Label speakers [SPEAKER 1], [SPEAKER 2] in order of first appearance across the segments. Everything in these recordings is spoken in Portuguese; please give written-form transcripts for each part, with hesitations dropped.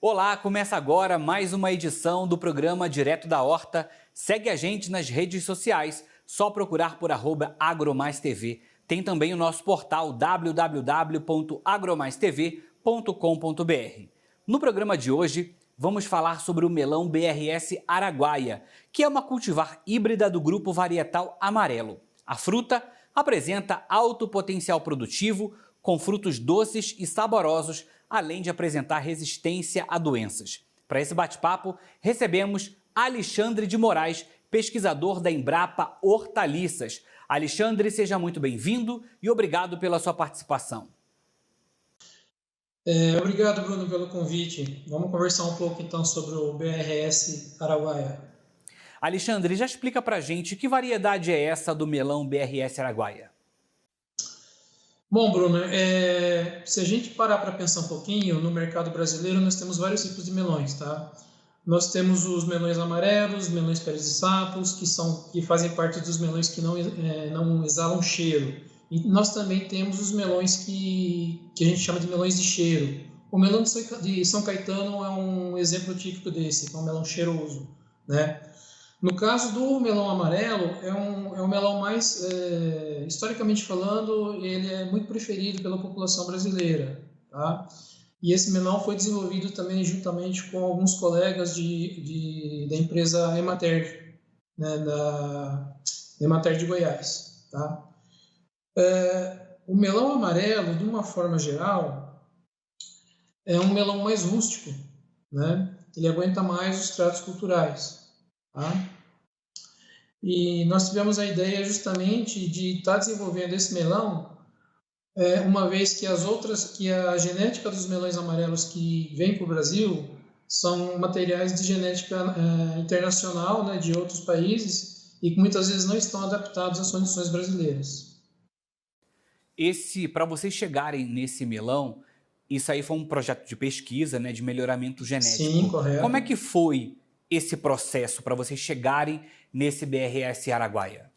[SPEAKER 1] Olá, começa agora mais uma edição do programa Direto da Horta. Segue a gente nas redes sociais, só procurar por @agromaistv. Tem também o nosso portal www.agromaistv.com.br. No programa de hoje, vamos falar sobre o melão BRS Araguaia, que é uma cultivar híbrida do grupo varietal amarelo. A fruta apresenta alto potencial produtivo, com frutos doces e saborosos, além de apresentar resistência a doenças. Para esse bate-papo, recebemos Alexandre de Moraes, pesquisador da Embrapa Hortaliças. Alexandre, seja muito bem-vindo e obrigado pela sua participação.
[SPEAKER 2] Obrigado, Bruno, pelo convite. Vamos conversar um pouco, então, sobre o BRS Araguaia.
[SPEAKER 1] Alexandre, já explica pra gente que variedade é essa do melão BRS Araguaia?
[SPEAKER 2] Bom, Bruno, se a gente parar para pensar um pouquinho, no mercado brasileiro nós temos vários tipos de melões, tá? Nós temos os melões amarelos, melões peles de sapos, que fazem parte dos melões que não exalam cheiro. E nós também temos os melões que a gente chama de melões de cheiro. O melão de São Caetano é um exemplo típico desse, que é um melão cheiroso, né? No caso do melão amarelo, é um melão mais, historicamente falando, ele é muito preferido pela população brasileira, tá? E esse melão foi desenvolvido também juntamente com alguns colegas da empresa Emater, né, da Emater de Goiás, tá? O melão amarelo, de uma forma geral, é um melão mais rústico, né? Ele aguenta mais os tratos culturais, tá? E nós tivemos a ideia justamente de estar desenvolvendo esse melão, uma vez que a genética dos melões amarelos que vem para o Brasil são materiais de genética internacional, né, de outros países, e que muitas vezes não estão adaptados às condições brasileiras.
[SPEAKER 1] Para vocês chegarem nesse melão, isso aí foi um projeto de pesquisa, né, de melhoramento genético.
[SPEAKER 2] Sim, correto.
[SPEAKER 1] Como é que foi esse processo para vocês chegarem nesse BRS Araguaia?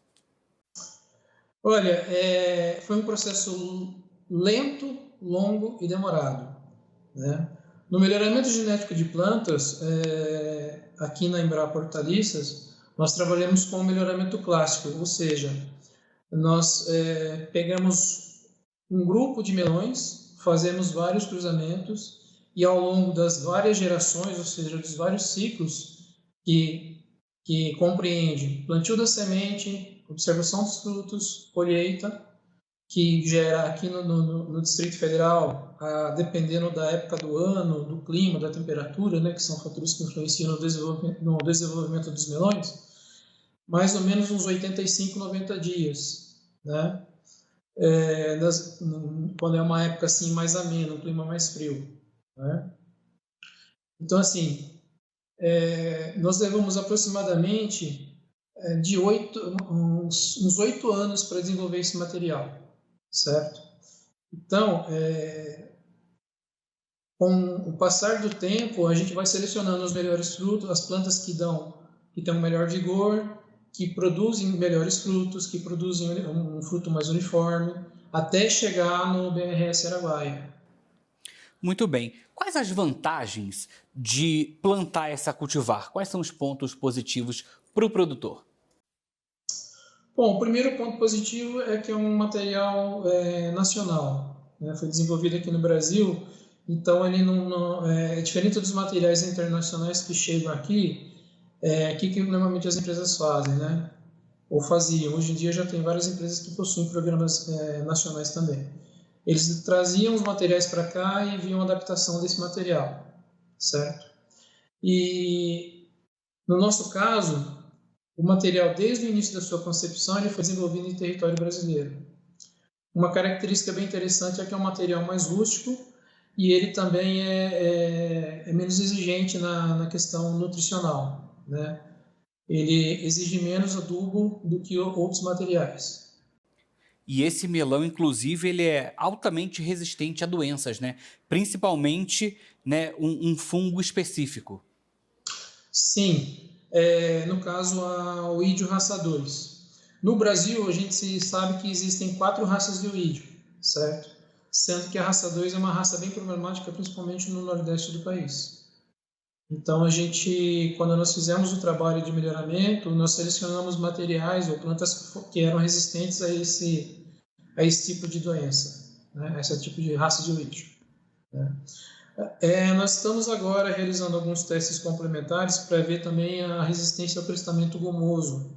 [SPEAKER 2] Olha, foi um processo lento, longo e demorado, né? No melhoramento genético de plantas, aqui na Embrapa Hortaliças, nós trabalhamos com o melhoramento clássico, ou seja, nós pegamos um grupo de melões, fazemos vários cruzamentos e ao longo das várias gerações, ou seja, dos vários ciclos que compreende plantio da semente, observação dos frutos, colheita, que gera aqui no Distrito Federal, dependendo da época do ano, do clima, da temperatura, né, que são fatores que influenciam no desenvolvimento dos melões, mais ou menos uns 85, 90 dias, né? Quando é uma época assim mais amena, um clima mais frio, né? Então, assim, nós levamos aproximadamente uns 8 anos para desenvolver esse material, certo? Então, com o passar do tempo, a gente vai selecionando os melhores frutos, as plantas que têm um melhor vigor, que produzem melhores frutos, que produzem um fruto mais uniforme, até chegar no BRS Araguaia.
[SPEAKER 1] Muito bem. Quais as vantagens de plantar essa cultivar? Quais são os pontos positivos para o produtor?
[SPEAKER 2] Bom, o primeiro ponto positivo é que é um material nacional, né? Foi desenvolvido aqui no Brasil, então ele não é diferente dos materiais internacionais que chegam aqui. Que normalmente as empresas fazem, né? Ou faziam. Hoje em dia já tem várias empresas que possuem programas nacionais também. Eles traziam os materiais para cá e viam a adaptação desse material, certo? E no nosso caso, o material desde o início da sua concepção ele foi desenvolvido em território brasileiro. Uma característica bem interessante é que é um material mais rústico e ele também é menos exigente na questão nutricional, né? Ele exige menos adubo do que outros materiais.
[SPEAKER 1] E esse melão, inclusive, ele é altamente resistente a doenças, né? Principalmente, né, um fungo específico.
[SPEAKER 2] Sim, no caso a oídio raça 2. No Brasil, a gente sabe que existem 4 raças de oídio, certo? Sendo que a raça 2 é uma raça bem problemática, principalmente no nordeste do país. Então, quando nós fizemos o trabalho de melhoramento, nós selecionamos materiais ou plantas que eram resistentes a esse tipo de doença, né? A esse tipo de raça de lixo, né? Nós estamos agora realizando alguns testes complementares para ver também a resistência ao crestamento gomoso,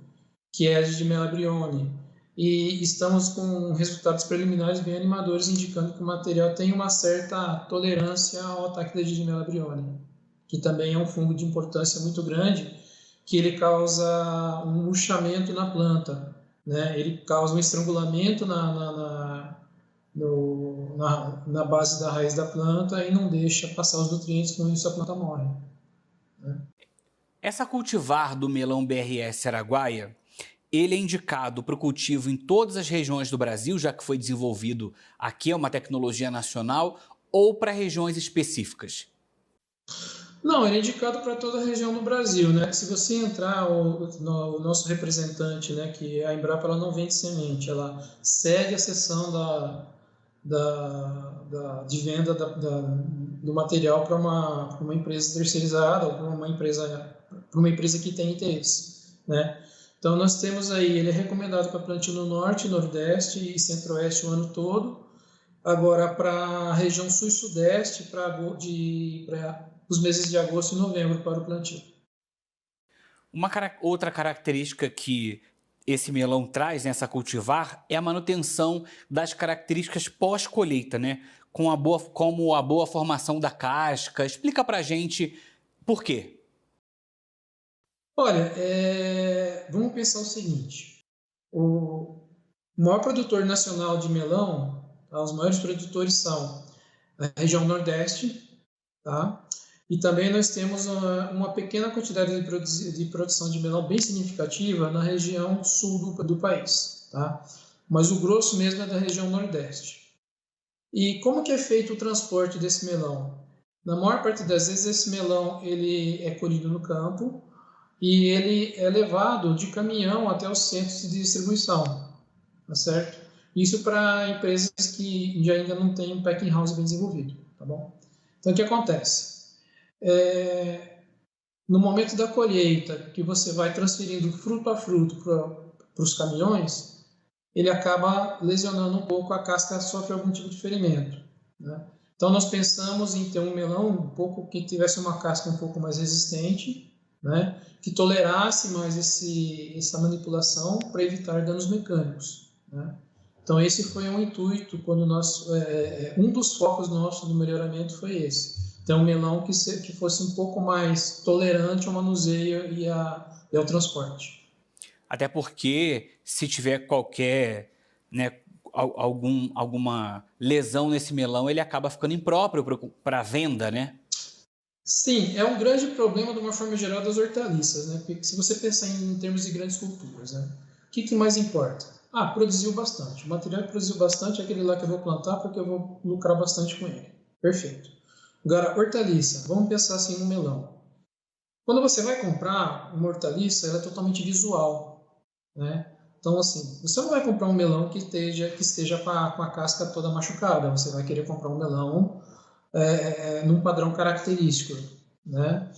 [SPEAKER 2] que é a de Melabrione. E estamos com resultados preliminares bem animadores, indicando que o material tem uma certa tolerância ao ataque da Gigi Melabrione, que também é um fungo de importância muito grande, que ele causa um murchamento na planta, né? Ele causa um estrangulamento na base da raiz da planta e não deixa passar os nutrientes, com isso a planta morre, né?
[SPEAKER 1] Essa cultivar do melão BRS Araguaia, ele é indicado para o cultivo em todas as regiões do Brasil, já que foi desenvolvido aqui, é uma tecnologia nacional, ou para regiões específicas?
[SPEAKER 2] Não, ele é indicado para toda a região do Brasil, né? Se você entrar, o nosso representante, né, que a Embrapa, ela não vende semente, ela cede a seção de venda do material para uma empresa terceirizada ou para uma empresa que tem interesse, né? Então nós temos aí, ele é recomendado para plantio no norte, nordeste e centro-oeste o ano todo. Agora, para a região sul e sudeste, para os meses de agosto e novembro para o plantio.
[SPEAKER 1] Outra característica que esse melão traz nessa cultivar é a manutenção das características pós-colheita, né? Como a boa formação da casca. Explica pra gente por quê.
[SPEAKER 2] Olha, vamos pensar o seguinte: o maior produtor nacional de melão, tá? Os maiores produtores são a região Nordeste, tá? E também nós temos uma pequena quantidade de produção de melão bem significativa na região sul do país, tá? Mas o grosso mesmo é da região Nordeste. E como que é feito o transporte desse melão? Na maior parte das vezes esse melão ele é colhido no campo e ele é levado de caminhão até os centros de distribuição, tá certo? Isso para empresas que ainda não têm um packing house bem desenvolvido, tá bom? Então o que acontece? No momento da colheita, que você vai transferindo fruto a fruto para os caminhões, ele acaba lesionando um pouco, a casca sofre algum tipo de ferimento, né? Então nós pensamos em ter um melão que tivesse uma casca um pouco mais resistente, né? Que tolerasse mais essa manipulação para evitar danos mecânicos, né? Então esse foi um intuito quando um dos focos nossos do melhoramento foi esse. Ter um melão que fosse um pouco mais tolerante ao manuseio e ao transporte.
[SPEAKER 1] Até porque se tiver qualquer, né, alguma lesão nesse melão, ele acaba ficando impróprio para venda, né?
[SPEAKER 2] Sim, é um grande problema de uma forma geral das hortaliças, né? Porque se você pensar em termos de grandes culturas, né? O que mais importa? Produziu bastante. O material que produziu bastante é aquele lá que eu vou plantar porque eu vou lucrar bastante com ele. Perfeito. Agora, hortaliça. Vamos pensar assim no melão. Quando você vai comprar uma hortaliça, ela é totalmente visual, né? Então, assim, você não vai comprar um melão que esteja com a casca toda machucada. Você vai querer comprar um melão num padrão característico, né?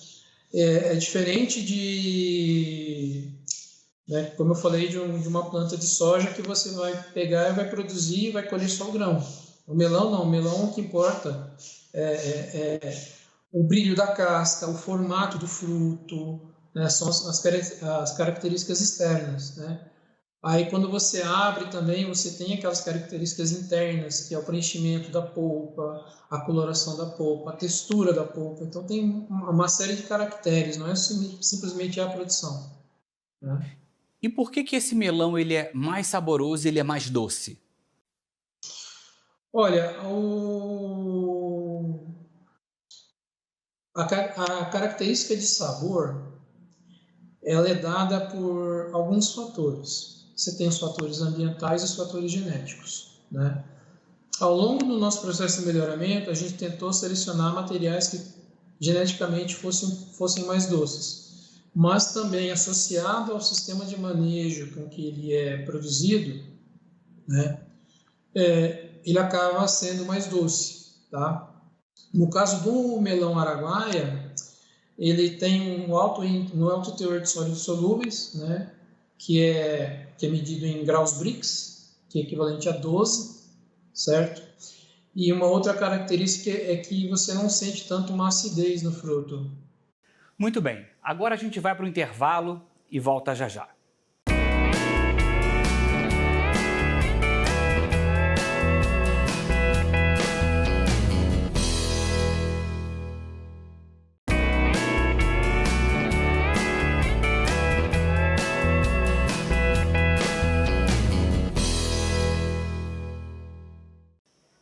[SPEAKER 2] É diferente né, como eu falei, de uma planta de soja que você vai pegar e vai produzir e vai colher só o grão. O melão não, o melão o que importa é o brilho da casca, o formato do fruto, né, são as características externas, né? Aí quando você abre também, você tem aquelas características internas, que é o preenchimento da polpa, a coloração da polpa, a textura da polpa. Então tem uma série de caracteres, não é simplesmente a produção, né?
[SPEAKER 1] E por que esse melão ele é mais saboroso e ele é mais doce?
[SPEAKER 2] Olha, a característica de sabor, ela é dada por alguns fatores. Você tem os fatores ambientais e os fatores genéticos, né? Ao longo do nosso processo de melhoramento, a gente tentou selecionar materiais que geneticamente fossem mais doces, mas também associado ao sistema de manejo com que ele é produzido, né, ele acaba sendo mais doce, tá? No caso do melão araguaia, ele tem um alto teor de sólidos solúveis, né, que é medido em graus Brix, que é equivalente a 12, certo? E uma outra característica é que você não sente tanto uma acidez no fruto.
[SPEAKER 1] Muito bem, agora a gente vai para o intervalo e volta já já.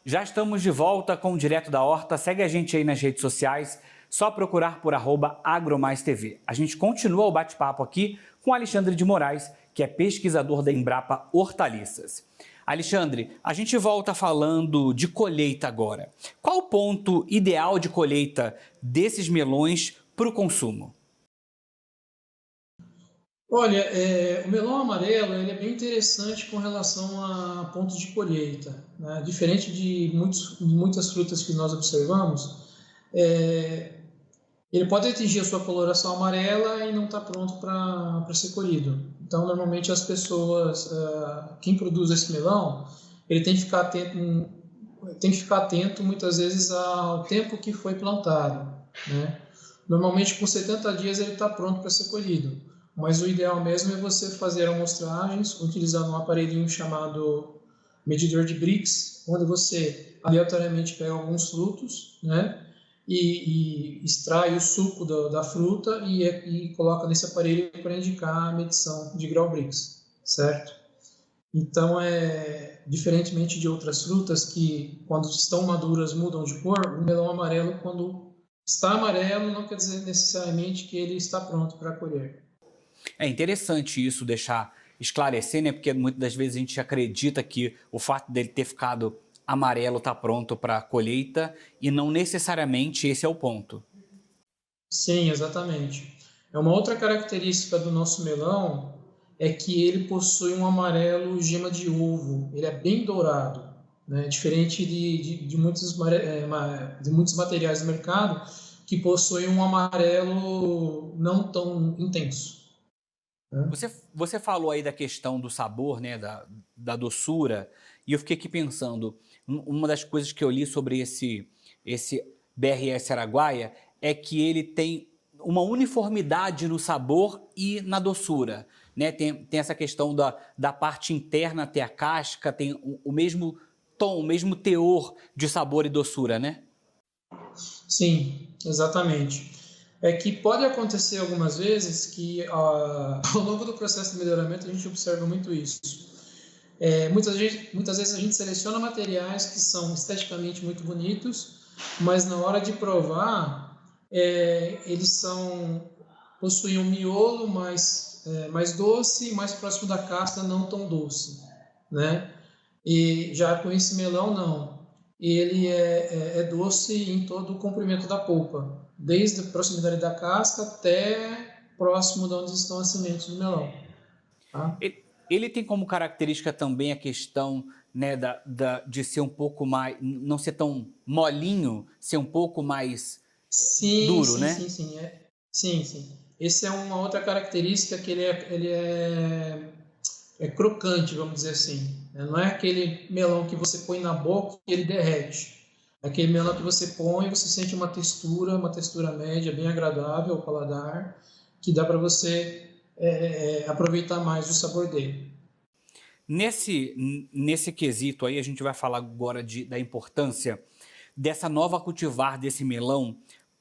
[SPEAKER 1] Já estamos de volta com o Direto da Horta. Segue a gente aí nas redes sociais, só procurar por @agromaistv. A gente continua o bate-papo aqui com Alexandre de Moraes, que é pesquisador da Embrapa Hortaliças. Alexandre, a gente volta falando de colheita agora. Qual o ponto ideal de colheita desses melões para o consumo?
[SPEAKER 2] Olha, o melão amarelo ele é bem interessante com relação a pontos de colheita, né? Diferente de muitas frutas que nós observamos, ele pode atingir a sua coloração amarela e não está pronto para ser colhido. Então, normalmente as pessoas, quem produz esse melão, ele tem que ficar atento muitas vezes ao tempo que foi plantado, né? Normalmente com 70 dias ele está pronto para ser colhido. Mas o ideal mesmo é você fazer amostragens utilizando um aparelhinho chamado medidor de Brix, onde você aleatoriamente pega alguns frutos, né, e extrai o suco da fruta e coloca nesse aparelho para indicar a medição de grau Brix, certo? Então, diferentemente de outras frutas que, quando estão maduras, mudam de cor, o melão amarelo, quando está amarelo, não quer dizer necessariamente que ele está pronto para colher.
[SPEAKER 1] É interessante isso esclarecer, né? Porque muitas das vezes a gente acredita que o fato dele ter ficado amarelo está pronto para a colheita e não necessariamente esse é o ponto.
[SPEAKER 2] Sim, exatamente. Uma outra característica do nosso melão é que ele possui um amarelo gema de ovo. Ele é bem dourado, né? Diferente de muitos materiais do mercado que possuem um amarelo não tão intenso.
[SPEAKER 1] Você falou aí da questão do sabor, né, da doçura, e eu fiquei aqui pensando, uma das coisas que eu li sobre esse BRS Araguaia é que ele tem uma uniformidade no sabor e na doçura, né? Tem essa questão da parte interna até a casca, tem o mesmo tom, o mesmo teor de sabor e doçura, né?
[SPEAKER 2] Sim, exatamente. É que pode acontecer algumas vezes que ao longo do processo de melhoramento a gente observa muito isso. Muitas vezes a gente seleciona materiais que são esteticamente muito bonitos, mas na hora de provar, eles possuem um miolo mais doce e mais próximo da casca, não tão doce, né? E já com esse melão, não. Ele é doce em todo o comprimento da polpa, desde a proximidade da casca até próximo de onde estão as sementes do melão. Tá?
[SPEAKER 1] Ele tem como característica também a questão, né, de ser um pouco mais, não ser tão molinho, ser um pouco mais duro, né?
[SPEAKER 2] Sim. Essa é uma outra característica que ele é crocante, vamos dizer assim. Não é aquele melão que você põe na boca e ele derrete. É aquele melão que você põe e você sente uma textura média, bem agradável ao paladar, que dá para você aproveitar mais o sabor dele.
[SPEAKER 1] Nesse quesito aí, a gente vai falar agora da importância dessa nova cultivar desse melão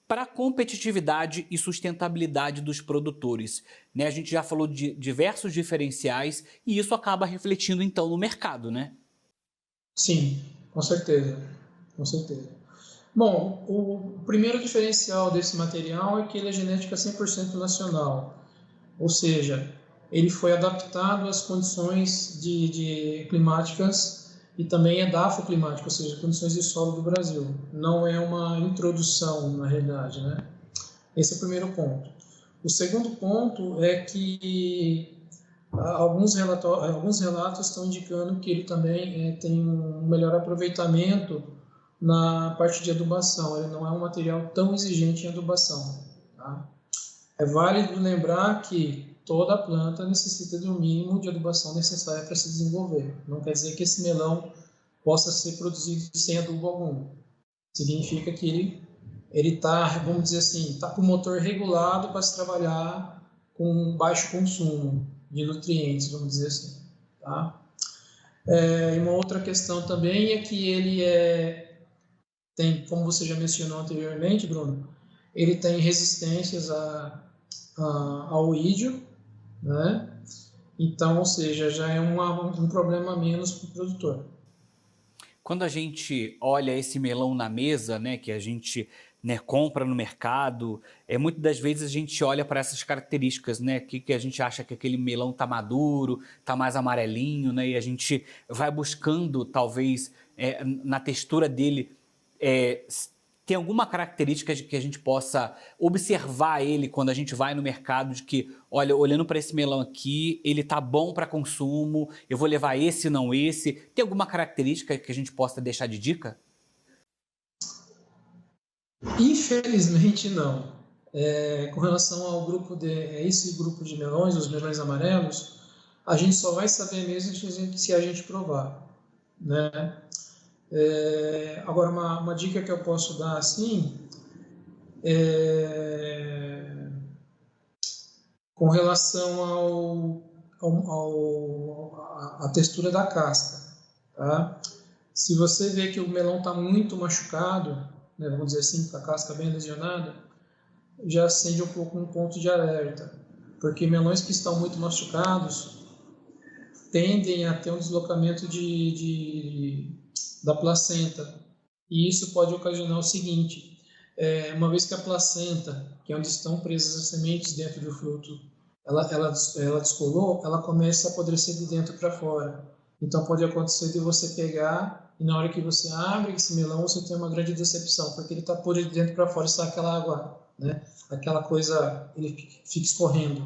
[SPEAKER 1] para a competitividade e sustentabilidade dos produtores, né? A gente já falou de diversos diferenciais e isso acaba refletindo então no mercado, né?
[SPEAKER 2] Sim, com certeza. Bom, o primeiro diferencial desse material é que ele é genética 100% nacional, ou seja, ele foi adaptado às condições climáticas e também edafoclimáticas, ou seja, condições de solo do Brasil. Não é uma introdução, na realidade, né? Esse é o primeiro ponto. O segundo ponto é que alguns relatos estão indicando que ele também tem um melhor aproveitamento na parte de adubação. Ele não é um material tão exigente em adubação. tá? É válido lembrar que toda planta necessita de um mínimo de adubação necessária para se desenvolver. Não quer dizer que esse melão possa ser produzido sem adubo algum. Significa que ele está, vamos dizer assim, está com o motor regulado para se trabalhar com baixo consumo de nutrientes, vamos dizer assim, tá? E uma outra questão também é que ele tem, como você já mencionou anteriormente, Bruno, ele tem resistências ao ídio, né? Então, ou seja, já é um problema a menos para o produtor.
[SPEAKER 1] Quando a gente olha esse melão na mesa, né, que a gente, né, compra no mercado, muitas das vezes a gente olha para essas características, né, que a gente acha que aquele melão tá maduro, tá mais amarelinho, né, e a gente vai buscando, talvez, na textura dele, tem alguma característica de que a gente possa observar ele quando a gente vai no mercado, de que, olha, olhando para esse melão aqui, ele tá bom para consumo, eu vou levar esse, não esse. Tem alguma característica que a gente possa deixar de dica?
[SPEAKER 2] Infelizmente não. Com relação ao esse grupo de melões, os melões amarelos, a gente só vai saber mesmo se a gente provar, né? Agora, uma dica que eu posso dar assim, com relação à textura da casca, tá? Se você vê que o melão está muito machucado, né, vamos dizer assim, com a casca bem lesionada, já acende um pouco um ponto de alerta, porque melões que estão muito machucados tendem a ter um deslocamento da placenta, e isso pode ocasionar o seguinte: uma vez que a placenta, que é onde estão presas as sementes dentro do fruto, ela descolou, ela começa a apodrecer de dentro para fora. Então pode acontecer de você pegar e na hora que você abre esse melão você tem uma grande decepção, porque ele está podre de dentro para fora e sai aquela água, né? Aquela coisa, ele fica escorrendo,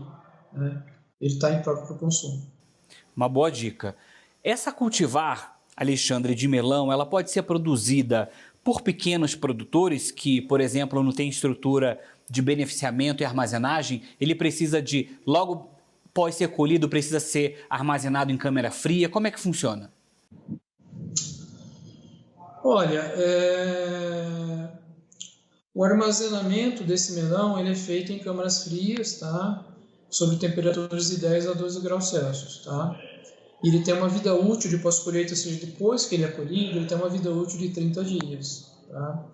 [SPEAKER 2] né? Ele está impróprio para o consumo.
[SPEAKER 1] Uma boa dica. Essa cultivar, Alexandre, de melão, ela pode ser produzida por pequenos produtores que, por exemplo, não tem estrutura de beneficiamento e armazenagem, ele precisa de, logo após ser colhido, precisa ser armazenado em câmara fria. Como é que funciona?
[SPEAKER 2] Olha, o armazenamento desse melão ele é feito em câmaras frias, tá? Sob temperaturas de 10 a 12 graus Celsius, tá? Ele tem uma vida útil de pós-colheita, ou seja, depois que ele é colhido, ele tem uma vida útil de 30 dias, tá?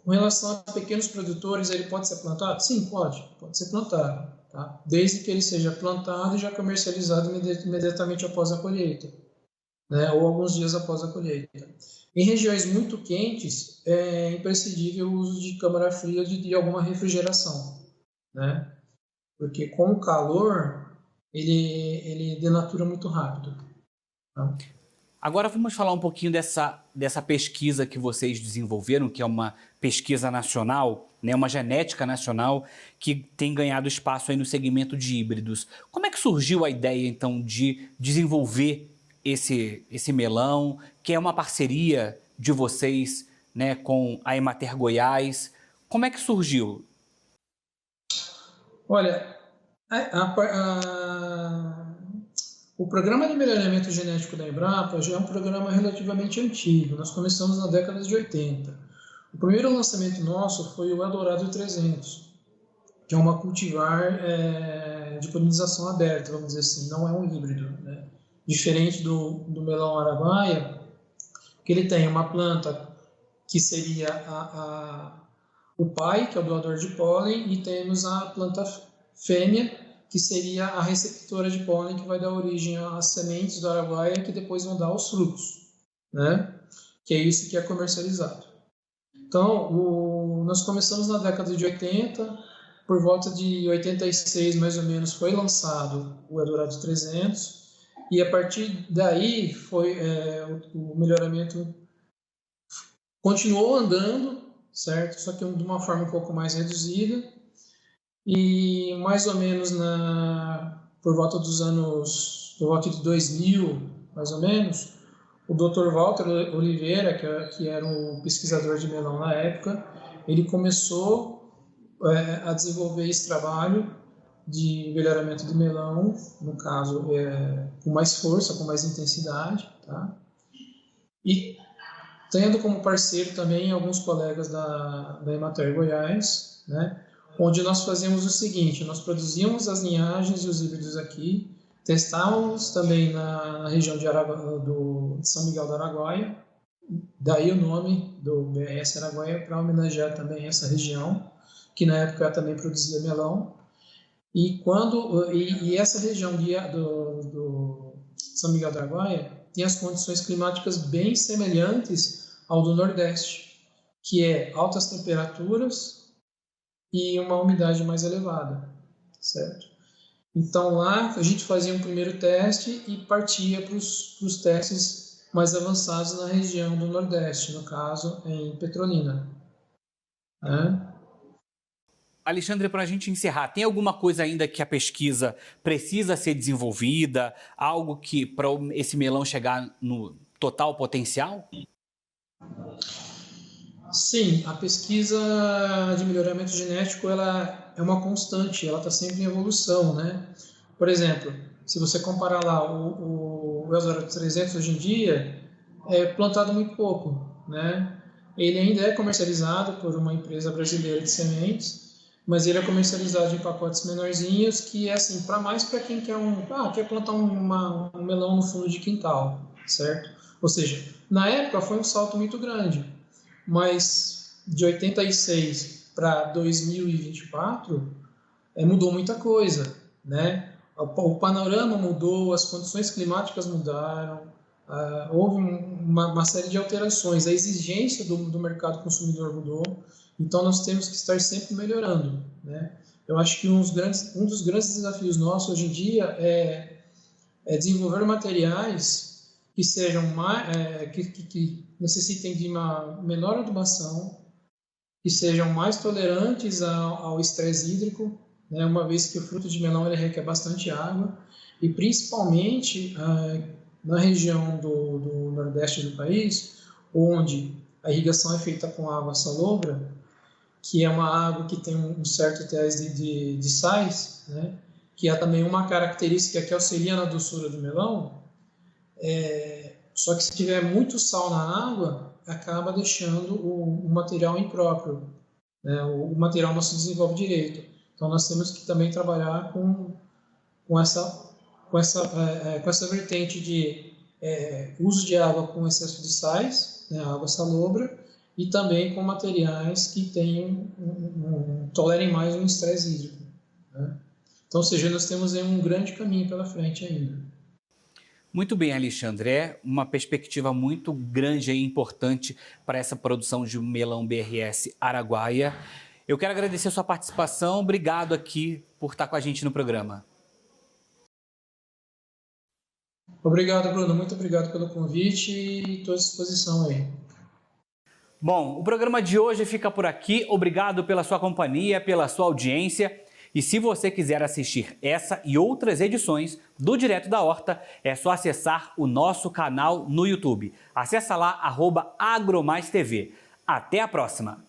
[SPEAKER 2] Com relação a pequenos produtores, ele pode ser plantado? Sim, pode ser plantado, tá? Desde que ele seja plantado e já comercializado imediatamente após a colheita, né? Ou alguns dias após a colheita. Em regiões muito quentes, é imprescindível o uso de câmara fria de alguma refrigeração, né? Porque com o calor, ele denatura muito rápido, tá?
[SPEAKER 1] Agora vamos falar um pouquinho dessa pesquisa que vocês desenvolveram, que é uma pesquisa nacional, né, uma genética nacional que tem ganhado espaço aí no segmento de híbridos. Como é que surgiu a ideia, então, de desenvolver esse melão, que é uma parceria de vocês, né, com a Emater Goiás? Como é que surgiu?
[SPEAKER 2] Olha, o programa de melhoramento genético da Embrapa já é um programa relativamente antigo. Nós começamos na década de 80. O primeiro lançamento nosso foi o Eldorado 300, que é uma cultivar de polinização aberta, vamos dizer assim, não é um híbrido, né? Diferente do melão araguaia, que ele tem uma planta que seria o pai, que é o doador de pólen, e temos a planta fêmea, que seria a receptora de pólen, que vai dar origem às sementes do araguaia, que depois vão dar os frutos, né? Que é isso que é comercializado. Então, nós começamos na década de 80, por volta de 86, mais ou menos, foi lançado o Eldorado 300, e a partir daí o melhoramento continuou andando, certo? Só que de uma forma um pouco mais reduzida, e mais ou menos por volta de 2000, mais ou menos, o Dr. Walter Oliveira, que era o pesquisador de melão na época, ele começou a desenvolver esse trabalho de melhoramento de melão, no caso, com mais força, com mais intensidade, tá? E tendo como parceiro também alguns colegas da Emater Goiás, né? Onde nós fazemos o seguinte, nós produzimos as linhagens e os híbridos aqui, testávamos também na região de São Miguel do Araguaia, daí o nome do BRS Araguaia para homenagear também essa região, que na época também produzia melão. E essa região do São Miguel do Araguaia tem as condições climáticas bem semelhantes ao do Nordeste, que é altas temperaturas e uma umidade mais elevada, certo? Então lá a gente fazia um primeiro teste e partia para os testes mais avançados na região do Nordeste, no caso em Petrolina, né?
[SPEAKER 1] Alexandre, para a gente encerrar, tem alguma coisa ainda que a pesquisa precisa ser desenvolvida? Algo que para esse melão chegar no total potencial?
[SPEAKER 2] Sim, a pesquisa de melhoramento genético ela é uma constante, ela está sempre em evolução, né? Por exemplo, se você comparar lá o Eldorado 300 hoje em dia, é plantado muito pouco, né? Ele ainda é comercializado por uma empresa brasileira de sementes, mas ele é comercializado em pacotes menorzinhos, que é assim, para quem quer plantar um melão no fundo de quintal, certo? Ou seja, na época foi um salto muito grande, mas de 86 para 2024 mudou muita coisa, né? O panorama mudou, as condições climáticas mudaram, houve uma série de alterações, a exigência do mercado consumidor mudou, então nós temos que estar sempre melhorando, né? Eu acho que um dos grandes desafios nossos hoje em dia é desenvolver materiais que sejam que necessitem de uma menor adubação, que sejam mais tolerantes ao estresse hídrico, né? Uma vez que o fruto de melão ele requer bastante água, e principalmente na região do Nordeste do país, onde a irrigação é feita com água salobra, que é uma água que tem um certo teor de sais, né? Que é também uma característica que auxilia na doçura do melão, só que se tiver muito sal na água, acaba deixando o material impróprio, né? O material não se desenvolve direito. Então nós temos que também trabalhar com essa vertente de uso de água com excesso de sais, né? Água salobra, e também com materiais que tolerem mais um estresse hídrico, né? Então, ou seja, nós temos aí um grande caminho pela frente ainda.
[SPEAKER 1] Muito bem, Alexandre. É uma perspectiva muito grande e importante para essa produção de melão BRS Araguaia. Eu quero agradecer a sua participação. Obrigado aqui por estar com a gente no programa.
[SPEAKER 2] Obrigado, Bruno. Muito obrigado pelo convite e estou à disposição aí.
[SPEAKER 1] Bom, o programa de hoje fica por aqui. Obrigado pela sua companhia, pela sua audiência. E se você quiser assistir essa e outras edições do Direto da Horta, é só acessar o nosso canal no YouTube. Acessa lá, @AgroMaisTV. Até a próxima!